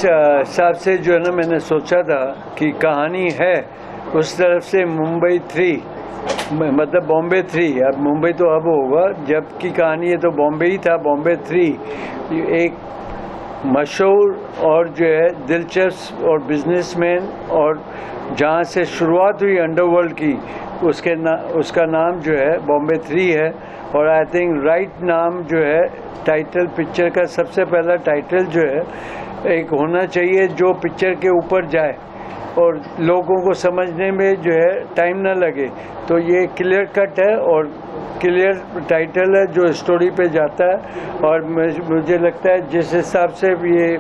हिसाब से जो है ना मैंने सोचा था कि कहानी है उस तरफ से मुंबई 3 मतलब बॉम्बे 3, अब मुंबई तो अब होगा, जबकि कहानी है तो बॉम्बे ही था। बॉम्बे 3 एक मशहूर और जो है दिलचस्प और बिजनेसमैन और जहाँ से शुरुआत हुई अंडरवर्ल्ड की उसका नाम जो है बॉम्बे 3 है। और आई थिंक राइट नाम जो है टाइटल पिक्चर का सबसे पहला टाइटल जो है एक होना चाहिए जो पिक्चर के ऊपर जाए और लोगों को समझने में जो है टाइम ना लगे। तो ये क्लियर कट है और क्लियर टाइटल है जो स्टोरी पे जाता है। और मुझे लगता है जिस हिसाब से ये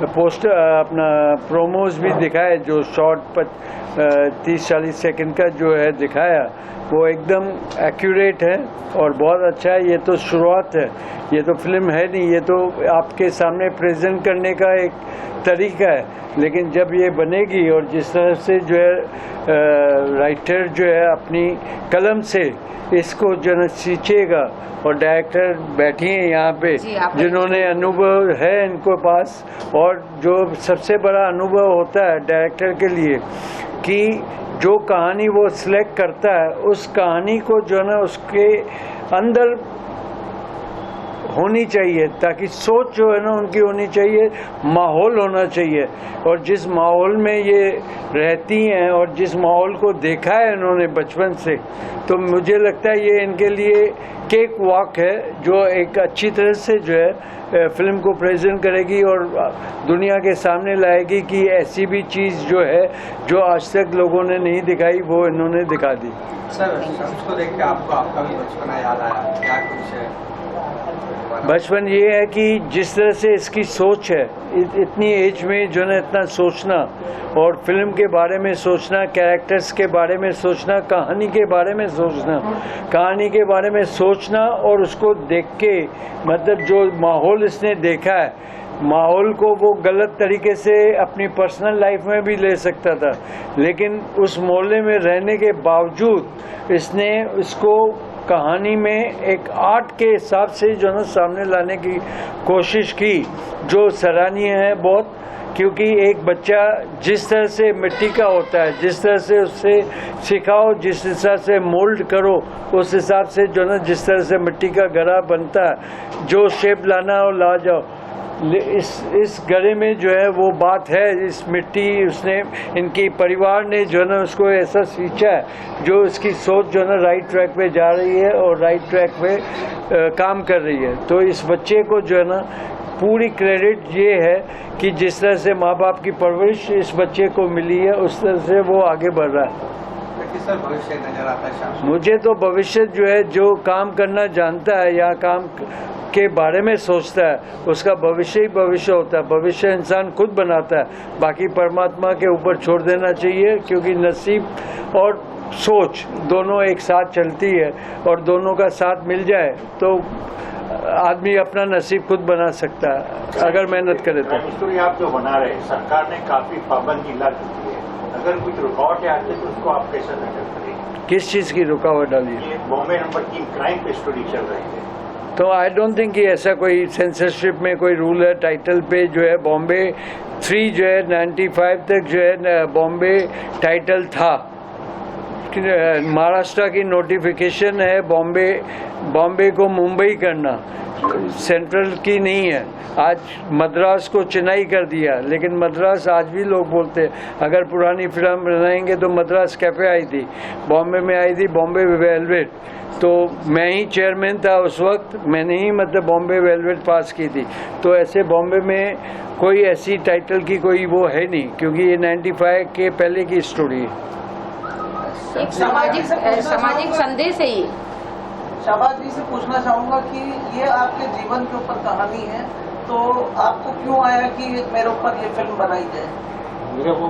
पोस्टर अपना प्रोमोज भी दिखाए जो शॉर्ट 30-40 सेकंड का जो है दिखाया वो एकदम एक्यूरेट है और बहुत अच्छा है। ये तो शुरुआत है, ये तो फिल्म है नहीं, ये तो आपके सामने प्रेजेंट करने का एक तरीका है। लेकिन जब ये बनेगी और जिस तरह से जो है राइटर जो है अपनी कलम से इसको जो है सींचेगा और डायरेक्टर बैठी हैं यहाँ पे जिन्होंने अनुभव है इनको पास, और जो सबसे बड़ा अनुभव होता है डायरेक्टर के लिए कि जो कहानी वो सिलेक्ट करता है उस कहानी को जो है ना उसके अंदर होनी चाहिए, ताकि सोच जो है ना उनकी होनी चाहिए, माहौल होना चाहिए। और जिस माहौल में ये रहती हैं और जिस माहौल को देखा है इन्होंने बचपन से, तो मुझे लगता है ये इनके लिए केक वॉक है जो एक अच्छी तरह से जो है फिल्म को प्रेजेंट करेगी और दुनिया के सामने लाएगी कि ऐसी भी चीज़ जो है जो आज तक लोगों ने नहीं दिखाई वो इन्होंने दिखा दी। सर उसको देख के आपको आपका भी बचपना याद आया क्या? कुछ है बचपन ये है कि जिस तरह से इसकी सोच है, इतनी एज में जो है इतना सोचना और फिल्म के बारे में सोचना, कैरेक्टर्स के बारे में सोचना, कहानी के बारे में सोचना, कहानी के बारे में सोचना और उसको देख के मतलब जो माहौल इसने देखा है, माहौल को वो गलत तरीके से अपनी पर्सनल लाइफ में भी ले सकता था, लेकिन उस मोहल्ले में रहने के बावजूद इसने इसको कहानी में एक आर्ट के हिसाब से जो है सामने लाने की कोशिश की, जो सराहनीय है बहुत। क्योंकि एक बच्चा जिस तरह से मिट्टी का होता है, जिस तरह से उससे सिखाओ, जिस हिसाब से मोल्ड करो, उस हिसाब से जो ना जिस तरह से मिट्टी का घड़ा बनता है, जो शेप लाना हो ला जाओ। इस घड़े में जो है वो बात है, इस मिट्टी उसने इनकी परिवार ने जो है ना उसको ऐसा सींचा है जो इसकी सोच जो है ना राइट ट्रैक पे जा रही है और राइट ट्रैक पे काम कर रही है। तो इस बच्चे को जो है ना पूरी क्रेडिट ये है कि जिस तरह से माँ बाप की परवरिश इस बच्चे को मिली है उस तरह से वो आगे बढ़ रहा है। सर भविष्य नजर आता है मुझे तो भविष्य जो है जो काम करना जानता है या काम के बारे में सोचता है उसका भविष्य ही भविष्य होता है। भविष्य इंसान खुद बनाता है, बाकी परमात्मा के ऊपर छोड़ देना चाहिए, क्योंकि नसीब और सोच दोनों एक साथ चलती है और दोनों का साथ मिल जाए तो आदमी अपना नसीब खुद बना सकता है अगर मेहनत करे तो। स्टोरी आप जो बना रहे हैं, सरकार ने काफी पाबंदी लगा दी है, अगर कुछ रुकावट आती है तो उसको आप कैसे हैंडल करेंगे? किस चीज़ की रुकावट डाली है? बॉम्बे नंबर 3 क्राइम पे स्टोरी चल रही है, तो आई डोंट थिंक कि ऐसा कोई सेंसरशिप में कोई रूल है। टाइटल पे जो है बॉम्बे 3 जो है 95 तक जो है बॉम्बे टाइटल था। महाराष्ट्र की नोटिफिकेशन है बॉम्बे को मुंबई करना, सेंट्रल की नहीं है। आज मद्रास को चेन्नई कर दिया, लेकिन मद्रास आज भी लोग बोलते हैं। अगर पुरानी फिल्म बनाएंगे तो मद्रास कैफे आई थी, बॉम्बे में आई थी बॉम्बे वेलवेट, तो मैं ही चेयरमैन था उस वक्त, मैंने ही मतलब बॉम्बे वेलवेट पास की थी। तो ऐसे बॉम्बे में कोई ऐसी टाइटल की कोई वो है नहीं, क्योंकि ये 95 के पहले की स्टोरी है। एक सामाजिक संदेश है ये। शाहबाज जी से पूछना चाहूंगा कि ये आपके जीवन के ऊपर कहानी है, तो आपको क्यों आया कि मेरे ऊपर ये फिल्म बनाई जाए?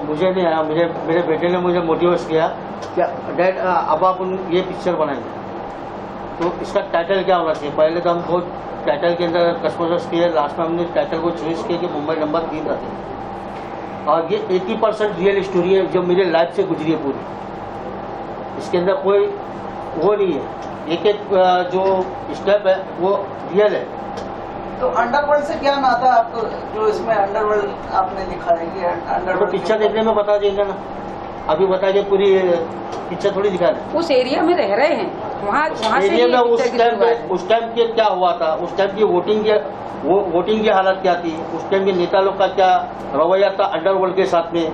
मुझे नहीं आया, मेरे बेटे ने मुझे मोटिवेट किया कि डैड अब आप ये पिक्चर बनाएंगे तो इसका टाइटल क्या होना चाहिए। पहले तो हम बहुत टाइटल के अंदर कस्टमर्स किए, लास्ट में हमने टाइटल को चूज किया कि मुंबई नंबर 3 रखे, और ये 80% रियल स्टोरी है जो मेरे लाइफ से गुजरी है पूरी। इसके अंदर कोई वो नहीं है, एक एक जो स्टेप है वो रियल है। तो अंडरवर्ल्ड से क्या नाता आपको, जो इसमें अंडरवर्ल्ड आपने लिखा है कि तो अंडरवर्ल्ड पिक्चर देखने में बता देंगे ना, अभी बता के पूरी पिक्चर थोड़ी दिखा रहे। उस एरिया में रह रहे हैं, वहाँ से एरिया ही में पिक्चर की शुरुआत है। उस टाइम के क्या हुआ था, उस टाइम की वोटिंग की हालत क्या थी, उस टाइम के नेता लोग का क्या रवैया था अंडरवर्ल्ड के साथ में।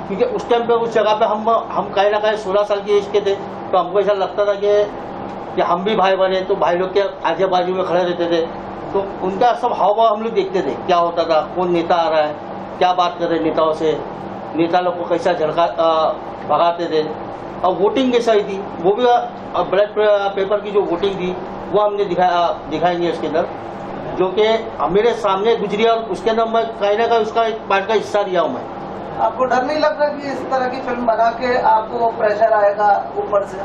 क्योंकि उस टाइम पे उस जगह पे हम कहीं ना कहीं 16 साल की एज के थे, तो हमको ऐसा लगता था कि हम भी भाई बने, तो भाई लोग के आजू बाजू में खड़े रहते थे, तो उनका सब हाव भाव हम लोग देखते थे, क्या होता था, कौन नेता आ रहा है, क्या बात कर रहे नेताओं से, नेता लोग को कैसा भगाते थे। और वोटिंग कैसा ही थी, वो भी ब्लैक पेपर की जो वोटिंग थी वो हमने दिखाएंगे इसके अंदर, जो कि मेरे सामने गुजरी और उसके अंदर मैं कहीं ना कहीं उसका एक पार्ट का हिस्सा लिया हूँ मैं। आपको डर नहीं लग रहा कि इस तरह की फिल्म बना के आपको प्रेशर आएगा ऊपर से?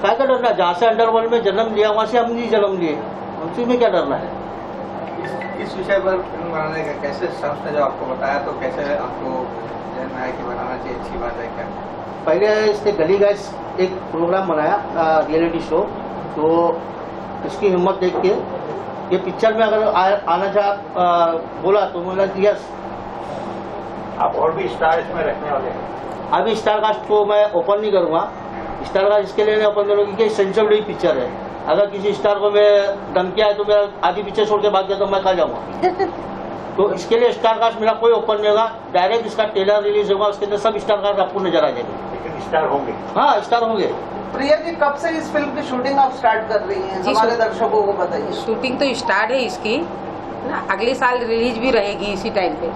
क्या का डरना, जहाँ से अंडरवर्ल्ड में जन्म लिया वहाँ से हम नहीं जन्म लिए, उसी में क्या डरना है। इस विषय पर फिल्म बनाने का कैसे शख्स ने जो आपको बताया, तो कैसे आपको जानना है कि बनाना चाहिए, अच्छी बात है क्या? पहले इसने गली गाइस एक प्रोग्राम बनाया, रियलिटी शो, तो इसकी हिम्मत देख के ये पिक्चर में अगर आना बोला तो बोला यस। आप और भी स्टार इसमें रखने वाले हैं? अभी स्टार कास्ट को मैं ओपन नहीं करूंगा, स्टार कास्ट इसके लिए ओपन करूंगा क्योंकि सेंसिटिव पिक्चर है। अगर किसी स्टार को मैं धमकी आए तो मैं आधी पिक्चर छोड़ के भाग गया तो मैं कहाँ जाऊंगा। तो इसके लिए स्टार कास्ट मेरा कोई ओपन नहीं होगा, डायरेक्ट इसका ट्रेलर रिलीज होगा, उसके अंदर सब स्टार कास्ट आपको नजर आ जाएंगे। लेकिन स्टार होंगे? हाँ, स्टार होंगे। प्रिया जी, कब से इस फिल्म की शूटिंग आप स्टार्ट कर रही हैं, हमारे दर्शकों को बताइए। शूटिंग तो स्टार्ट है इसकी ना, अगले साल रिलीज भी रहेगी इसी टाइम पे,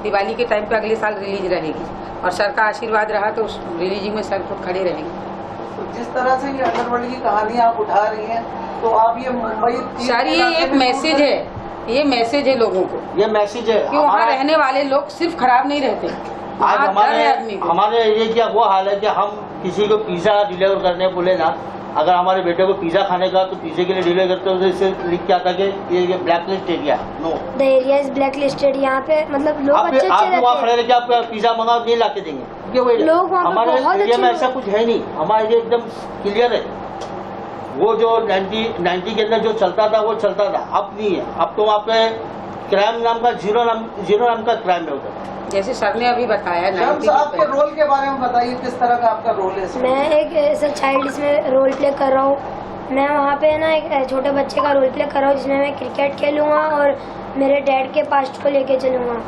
दिवाली के टाइम पे अगले साल रिलीज रहेगी, और सर का आशीर्वाद रहा तो उस रिलीजिंग में सर खुद खड़े रहेंगे। तो जिस तरह से ये अंडरवर्ल्ड की कहानी आप उठा रही हैं, तो आप ये मुंबई सर ये एक मैसेज है, ये मैसेज है लोगों को, ये मैसेज है कि वहाँ रहने वाले लोग सिर्फ खराब नहीं रहते, आज आदमी को। हमारे एरिया क्या वो हाल है कि हम किसी को पिज्जा डिलीवर करने बोले ना, अगर हमारे बेटे को पिज्जा खाने का तो पिज्जे के लिए डिलीवर करते हो तो इससे लिख के आता कि ये black list area. No, the area is black listed. यहाँ पे मतलब लोग अच्छे आप रहते वहाँ खड़े हैं, रह के आप पिज्जा मंगाओ नहीं ला के देंगे, लोग वहाँ पे हमारे बहुत एरिया में अच्छे ऐसा कुछ है नहीं, हमारे एरिया एकदम क्लियर है। वो जो 90 के अंदर जो चलता था वो चलता था, अब नहीं है। अब तो वहाँ पे क्राइम नाम का जीरो नाम का क्राइम है उधर। जैसे सर ने अभी बताया, शम्स, आपके रोल के बारे में बताइए, किस तरह का आपका रोल है इसमें? मैं एक ऐसा चाइल्ड इसमें रोल प्ले कर रहा हूँ। मैं वहाँ पे ना एक छोटे बच्चे का रोल प्ले कर रहा हूँ, जिसमें मैं क्रिकेट खेलूंगा और मेरे डैड के पास्ट को लेके चलूंगा।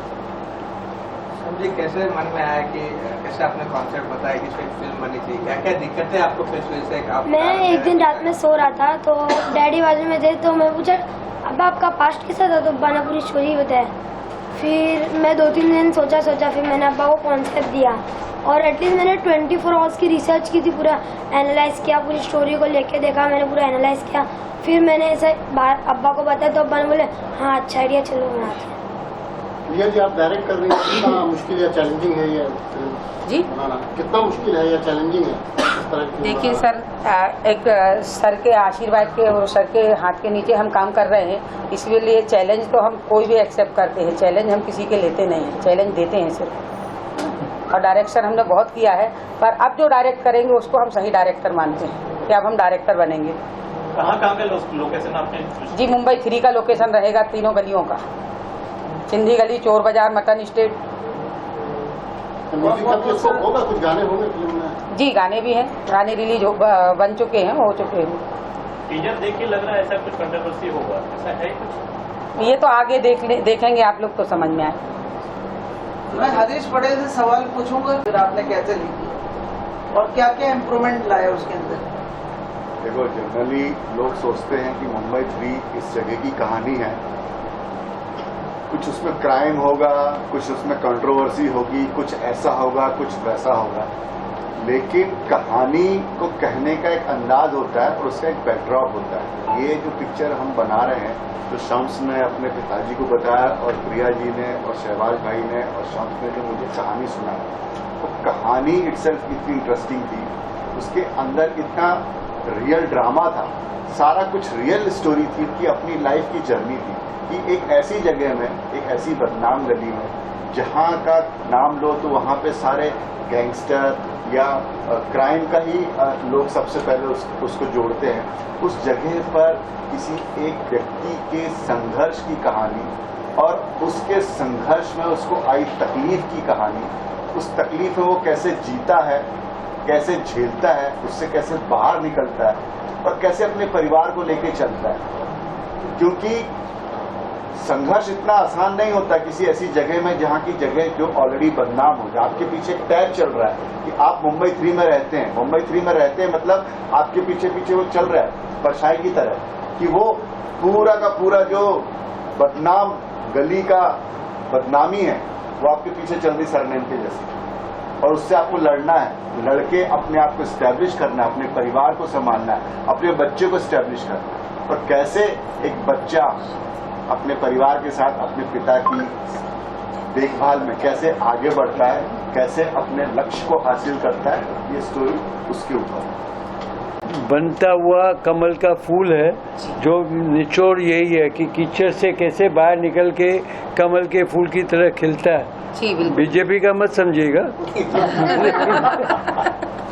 जी, कैसे मन में आया कि कैसे आपने कॉन्सेप्ट बताया कि इसमें फिल्म बनी थी, क्या क्या दिक्कतें आपको फेस हुई से? मैं एक दिन रात में सो रहा था तो डैडी बाजू में थे, तो मैं पूछा अब आपका पास्ट कैसा था, तो अब्बा ने पूरी स्टोरी बताया। फिर मैं 2-3 दिन सोचा, फिर मैंने अब्बा को कॉन्सेप्ट दिया और एटलीस्ट मैंने 24 आवर्स की रिसर्च की थी, पूरा एनालाइज किया, पूरी स्टोरी को लेके देखा, मैंने पूरा एनालाइज किया। फिर मैंने ऐसा अब्बा को बताया तो अब्बा ने बोले हाँ अच्छा आइडिया, चलो बनाते हैं। भैया जी, आप डायरेक्ट कर रही हैं, कितना मुश्किल या चैलेंजिंग है ये जी बनाना? कितना मुश्किल है या चैलेंजिंग है इस तरह की? देखिए सर, एक सर के आशीर्वाद के और सर के हाथ के नीचे हम काम कर रहे हैं, इसलिए चैलेंज तो हम कोई भी एक्सेप्ट करते हैं, चैलेंज हम किसी के लेते नहीं हैं, चैलेंज देते हैं सिर्फ। और डायरेक्शन हमने बहुत किया है, पर अब जो डायरेक्ट करेंगे उसको हम सही डायरेक्टर मानते हैं कि अब हम डायरेक्टर बनेंगे। कहाँ का लोकेशन आपने? जी, मुंबई 3 का लोकेशन रहेगा, तीनों गलियों का, सिंधी गली, चोर बाजार, मटन स्टेट। म्यूजिक का भी इसको होगा, कुछ गाने होंगे फिल्म में? जी, गाने भी हैं, गाने रिलीज बन चुके हैं, हो चुके हैं। टीजर देख के लग रहा है ऐसा कुछ कंट्रोवर्सी होगा, ऐसा है कुछ? ये तो आगे देखेंगे आप लोग तो समझ में आए। मैं हरीश पटेल से सवाल पूछूंगा, फिर आपने कैसे लिखी और क्या क्या इम्प्रूवमेंट लाया उसके अंदर? देखो, जनरली लोग सोचते हैं कि मुंबई 3 इस जगह की कहानी है, कुछ उसमें क्राइम होगा, कुछ उसमें कंट्रोवर्सी होगी, कुछ ऐसा होगा, कुछ वैसा होगा, लेकिन कहानी को कहने का एक अंदाज होता है और उसका एक बैकड्रॉप होता है। ये जो पिक्चर हम बना रहे हैं, तो शम्स ने अपने पिताजी को बताया और प्रिया जी ने और शहबाज भाई ने और शम्स ने जो मुझे कहानी सुनाई, तो कहानी इटसेल्फ इतनी इंटरेस्टिंग थी, उसके अंदर इतना रियल ड्रामा था, सारा कुछ रियल स्टोरी थी कि अपनी लाइफ की जर्नी थी कि एक ऐसी जगह में, एक ऐसी बदनाम गली में, जहाँ का नाम लो तो वहाँ पे सारे गैंगस्टर या क्राइम का ही लोग सबसे पहले उसको जोड़ते हैं, उस जगह पर किसी एक व्यक्ति के संघर्ष की कहानी और उसके संघर्ष में उसको आई तकलीफ की कहानी, उस तकलीफ में वो कैसे जीता है, कैसे झेलता है, उससे कैसे बाहर निकलता है और कैसे अपने परिवार को लेके चलता है। क्योंकि संघर्ष इतना आसान नहीं होता किसी ऐसी जगह में जहां की जगह जो ऑलरेडी बदनाम हो जाए। आपके पीछे एक टैग चल रहा है कि आप मुंबई 3 में रहते हैं, मुंबई 3 में रहते हैं मतलब आपके पीछे पीछे वो चल रहा है परछाई की तरह, कि वो पूरा का पूरा जो बदनाम गली का बदनामी है वो आपके पीछे चल रही सरनेम के जैसे, और उससे आपको लड़ना है, लड़के अपने आप को स्टैब्लिश करना है, अपने परिवार को संभालना है, अपने बच्चे को स्टैब्लिश करना है। और कैसे एक बच्चा अपने परिवार के साथ अपने पिता की देखभाल में कैसे आगे बढ़ता है, कैसे अपने लक्ष्य को हासिल करता है, ये स्टोरी उसके ऊपर है। बनता हुआ कमल का फूल है, जो निचोड़ यही है कि कीचड़ से कैसे बाहर निकल के कमल के फूल की तरह खिलता है। जी बिल्कुल। बीजेपी का मत समझिएगा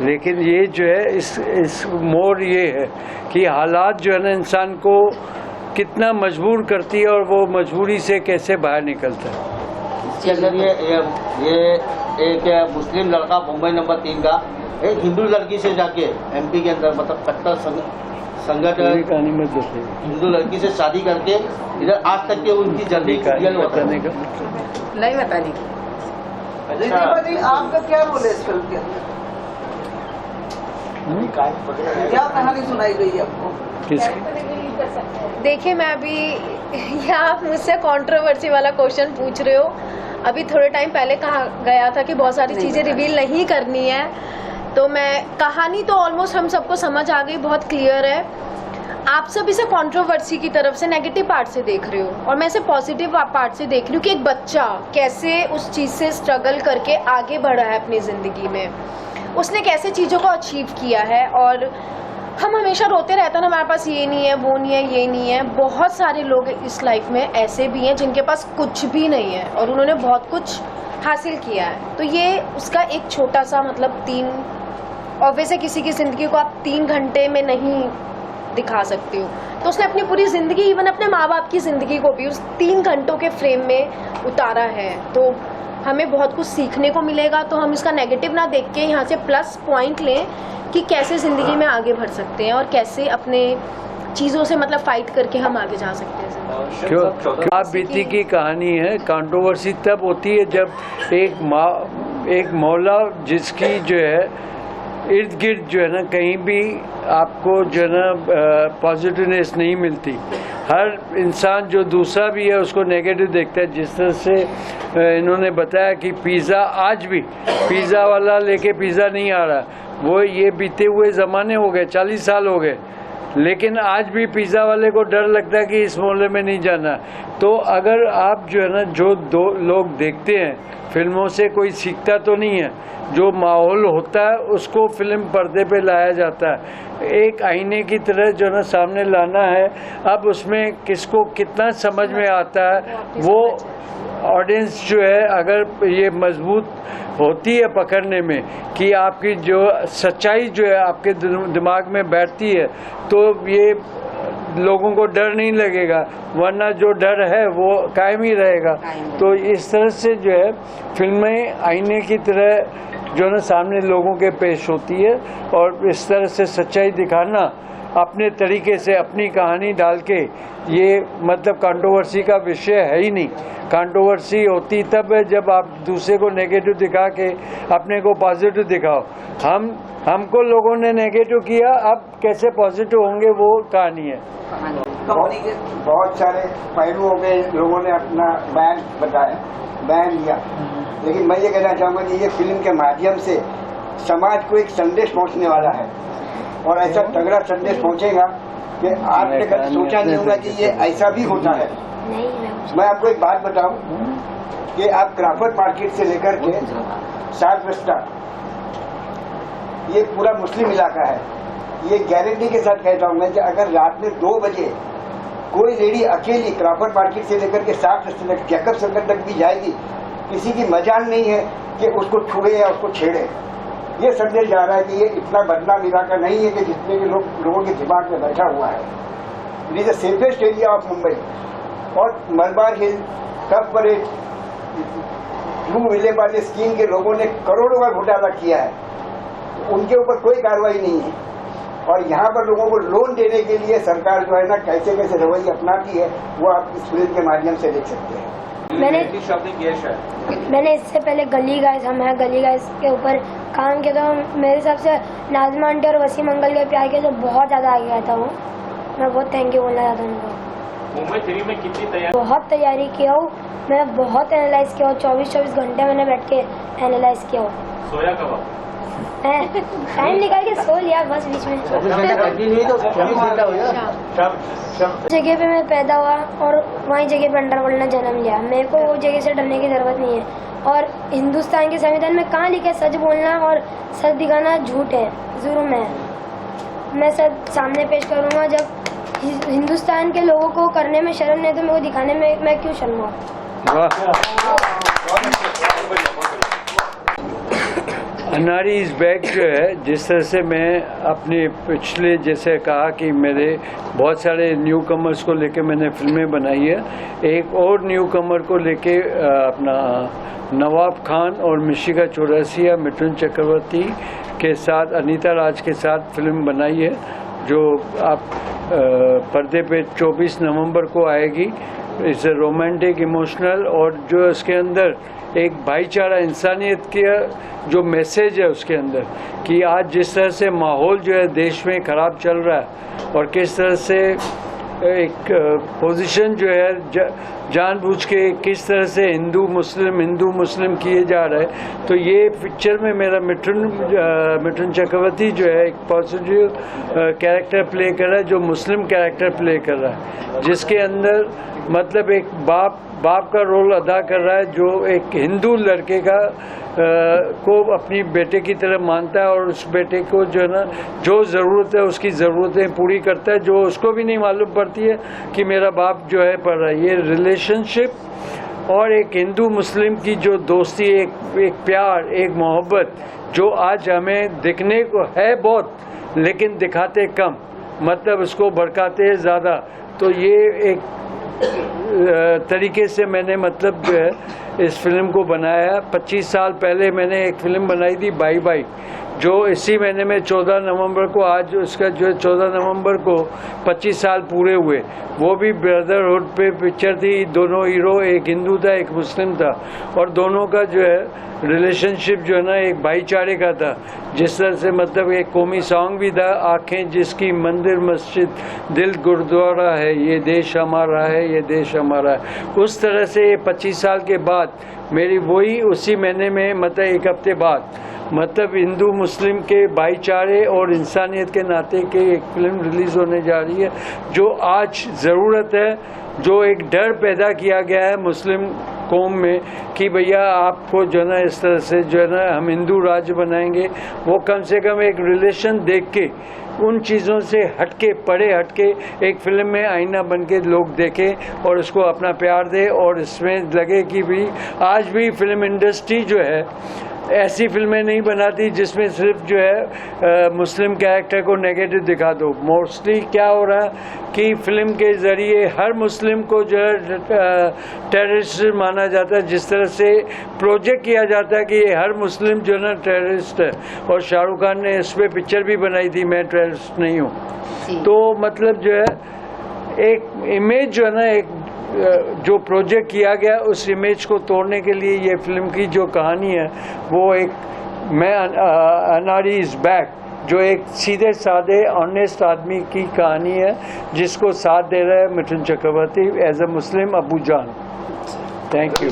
लेकिन ये जो है इस मोड़ ये है कि हालात जो है ना इंसान को कितना मजबूर करती है और वो मजबूरी से कैसे बाहर निकलता है। इसके अंदर ये एक मुस्लिम लड़का मुंबई नंबर 3 का एक हिंदू लड़की से जाके एमपी के अंदर मतलब कट्टर संगठन कहानी मत बताइए। हिंदू लड़की से शादी करके इधर आज तक के उनकी जल्दी बताने का नहीं बताने की। रिद्धिमा जी, आपका क्या रोल है इस फिल्म के अंदर? क्या कहानी सुनाई गई आपको? देखिए, मैं अभी या आप मुझसे कंट्रोवर्सी वाला क्वेश्चन पूछ रहे हो। अभी थोड़े टाइम पहले कहा गया था कि बहुत सारी चीजें रिवील नहीं करनी है, तो मैं कहानी तो ऑलमोस्ट हम सबको समझ आ गई, बहुत क्लियर है। आप सब इसे कंट्रोवर्सी की तरफ से नेगेटिव पार्ट से देख रहे हो और मैं इसे पॉजिटिव पार्ट से देख रही हूँ कि एक बच्चा कैसे उस चीज से स्ट्रगल करके आगे बढ़ा है अपनी जिंदगी में, उसने कैसे चीजों को अचीव किया है। और हम हमेशा रोते रहते हैं ना, हमारे पास ये नहीं है, वो नहीं है, ये नहीं है। बहुत सारे लोग इस लाइफ में ऐसे भी हैं जिनके पास कुछ भी नहीं है और उन्होंने बहुत कुछ हासिल किया है। तो ये उसका एक छोटा सा मतलब 3 और वैसे किसी की जिंदगी को आप 3 घंटे में नहीं दिखा सकते हो, तो उसने अपनी पूरी जिंदगी, इवन अपने माँ बाप की जिंदगी को भी उस 3 घंटों के फ्रेम में उतारा है। तो हमें बहुत कुछ सीखने को मिलेगा। तो हम इसका नेगेटिव ना देख के यहाँ से प्लस पॉइंट लें कि कैसे जिंदगी में आगे बढ़ सकते हैं और कैसे अपने चीजों से मतलब फाइट करके हम आगे जा सकते हैं। क्यों आप बीती की कहानी है। कंट्रोवर्सी तब होती है जब एक मौला जिसकी जो है इर्द गिर्द जो है ना कहीं भी आपको जो है ना पॉजिटिवनेस नहीं मिलती। हर इंसान जो दूसरा भी है उसको नेगेटिव देखता है। जिस तरह से इन्होंने बताया कि पिज़्ज़ा, आज भी पिज़्ज़ा वाला लेके पिज़्ज़ा नहीं आ रहा, वो ये बीते हुए ज़माने हो गए, 40 साल हो गए, लेकिन आज भी पिज़्ज़ा वाले को डर लगता है कि इस मोहल्ले में नहीं जाना। तो अगर आप जो है ना जो 2 लोग देखते हैं फिल्मों से, कोई सीखता तो नहीं है, जो माहौल होता है उसको फिल्म पर्दे पे लाया जाता है। एक आईने की तरह जो ना सामने लाना है। अब उसमें किसको कितना समझ में आता है, वो ऑडियंस जो है अगर ये मजबूत होती है पकड़ने में कि आपकी जो सच्चाई जो है आपके दिमाग में बैठती है, तो ये लोगों को डर नहीं लगेगा, वरना जो डर है वो कायम ही रहेगा। तो इस तरह से जो है फिल्में आईने की तरह जो ना सामने लोगों के पेश होती है और इस तरह से सच्चाई दिखाना अपने तरीके से अपनी कहानी डाल के, ये मतलब कंट्रोवर्सी का विषय है ही नहीं। कंट्रोवर्सी होती तब है जब आप दूसरे को नेगेटिव दिखा के अपने को पॉजिटिव दिखाओ। हमको लोगों ने नेगेटिव किया, अब कैसे पॉजिटिव होंगे वो कहानी है। बहुत सारे पहलुओं में लोगों ने अपना बयान दिया, लेकिन मैं ये कहना चाहूँगा कि ये फिल्म के माध्यम से समाज को एक संदेश पहुँचने वाला है और ऐसा तगड़ा संदेश पहुँचेगा कि आपने कभी सोचा नहीं होगा कि ये ऐसा भी होता है। मैं आपको एक बात बताऊं कि आप क्राफर्ड मार्केट से लेकर के सात बस्ता, ये पूरा मुस्लिम इलाका है। ये गारंटी के साथ कहता हूं मैं कि अगर रात में 2 बजे कोई लेडी अकेली क्राफर्ड मार्केट से लेकर के 7 बस्ते तक, जैकब सर्कल तक भी जाएगी, किसी की मजाल नहीं है कि उसको छुए या उसको छेड़े। ये संदेश जा रहा है कि ये इतना बदनाम इलाका नहीं है कि जितने के लोगों के दिमाग में बैठा हुआ है। It is the safest area of Mumbai. और मलबार हिल कब पर ब्लू विले वाले स्कीम के लोगों ने करोड़ों का घोटाला किया है, उनके ऊपर कोई कार्रवाई नहीं है। और यहाँ पर लोगों को लोन देने के लिए सरकार जो है ना कैसे कैसे रवैये अपनाती है, वो आप इस फिल्म के माध्यम से देख सकते हैं। मैंने इससे पहले गली गाइस हम है गली गाइस के ऊपर काम किया था। मेरे हिसाब से नाज़मा आंटी और वसीम अंकल के प्यार के जो बहुत ज़्यादा आगे गया था वो, मैं बहुत थैंक यू बोलना चाहता हूँ उनको। मुंबई 3 में कितनी तैयारी? बहुत तैयारी किया हूँ मैं, बहुत एनालाइज किया हूँ। 24-24 घंटे मैंने बैठ के एनालाइज किया हूँ। सोया कब? टाइम निकाल के सो लिया बस बीच में। जगह पे मैं पैदा हुआ और वहीं जगह पे अंडरवर्ल्ड ने जन्म लिया। मेरे को वो जगह से डरने की जरूरत नहीं है। और हिंदुस्तान के संविधान में कहाँ लिखा है सच बोलना और सच दिखाना झूठ है, जुर्म है। मैं सच सामने पेश करूँगा। जब हिंदुस्तान के लोगों को करने में शर्म नहीं तो मेरे को दिखाने में मैं क्यों शर्माऊँ। अनारी इज बैक जो है, जिस तरह से मैं अपने पिछले जैसे कहा कि मेरे बहुत सारे न्यू कमर्स को लेके मैंने फिल्में बनाई है। एक और न्यू कमर को लेके अपना नवाब खान और मिशिका चौरसिया मिथुन चक्रवर्ती के साथ अनीता राज के साथ फिल्म बनाई है, जो आप पर्दे पे 24 नवंबर को आएगी। इट्स ए रोमांटिक इमोशनल, और जो इसके अंदर एक भाईचारा इंसानियत का जो मैसेज है उसके अंदर, कि आज जिस तरह से माहौल जो है देश में ख़राब चल रहा है और किस तरह से एक पोजीशन जो है जानबूझ के किस तरह से हिंदू मुस्लिम किए जा रहे हैं। तो ये पिक्चर में मेरा मिथुन चक्रवर्ती जो है एक पॉजिटिव कैरेक्टर प्ले कर रहा है, जो मुस्लिम कैरेक्टर प्ले कर रहा है, जिसके अंदर मतलब एक बाप का रोल अदा कर रहा है, जो एक हिंदू लड़के का को अपनी बेटे की तरह मानता है और उस बेटे को जो है ना जो ज़रूरत है उसकी ज़रूरतें पूरी करता है, जो उसको भी नहीं मालूम पड़ती है कि मेरा बाप जो है पढ़ रहा है। ये रिलेशनशिप और एक हिंदू मुस्लिम की जो दोस्ती, एक प्यार, एक मोहब्बत जो आज हमें दिखने को है बहुत, लेकिन दिखाते कम, मतलब उसको भड़काते हैं ज़्यादा। तो ये एक तरीके से मैंने मतलब जो है इस फिल्म को बनाया। 25 साल पहले मैंने एक फिल्म बनाई थी बाई बाई, जो इसी महीने में 14 नवंबर को, आज उसका जो है 14 नवंबर को 25 साल पूरे हुए। वो भी ब्रदरहुड पे पिक्चर थी। दोनों हीरो, एक हिंदू था एक मुस्लिम था, और दोनों का जो है रिलेशनशिप जो है ना एक भाईचारे का था। जिस तरह से मतलब एक कौमी सॉन्ग भी था, आँखें जिसकी मंदिर मस्जिद दिल गुरुद्वारा है, ये देश हमारा है, ये देश हमारा है। उस तरह से 25 साल के बाद मेरी वही उसी महीने में मतलब एक हफ्ते बाद मतलब हिंदू मुस्लिम के भाईचारे और इंसानियत के नाते के एक फिल्म रिलीज़ होने जा रही है, जो आज ज़रूरत है, जो एक डर पैदा किया गया है मुस्लिम कौम में कि भैया आपको जो है ना इस तरह से जो है ना हम हिंदू राज्य बनाएंगे, वो कम से कम एक रिलेशन देख के उन चीज़ों से हटके, परे हटके एक फिल्म में आईना बन के लोग देखें और उसको अपना प्यार दे, और इसमें लगे कि भी आज भी फिल्म इंडस्ट्री जो है ऐसी फिल्में नहीं बनाती जिसमें सिर्फ जो है मुस्लिम कैरेक्टर को नेगेटिव दिखा दो। मोस्टली क्या हो रहा है कि फिल्म के ज़रिए हर मुस्लिम को जो है टेररिस्ट माना जाता है, जिस तरह से प्रोजेक्ट किया जाता है कि ये हर मुस्लिम जो है ना टेररिस्ट है। और शाहरुख खान ने इस पर पिक्चर भी बनाई थी, मैं टेररिस्ट नहीं हूँ। तो मतलब जो है एक इमेज जो है ना एक जो प्रोजेक्ट किया गया, उस इमेज को तोड़ने के लिए ये फिल्म की जो कहानी है वो एक अनारी इज बैक, जो एक सीधे साधे ऑनेस्ट आदमी की कहानी है, जिसको साथ दे रहा है मिथुन चक्रवर्ती एज ए मुस्लिम अबू जान। Thank you.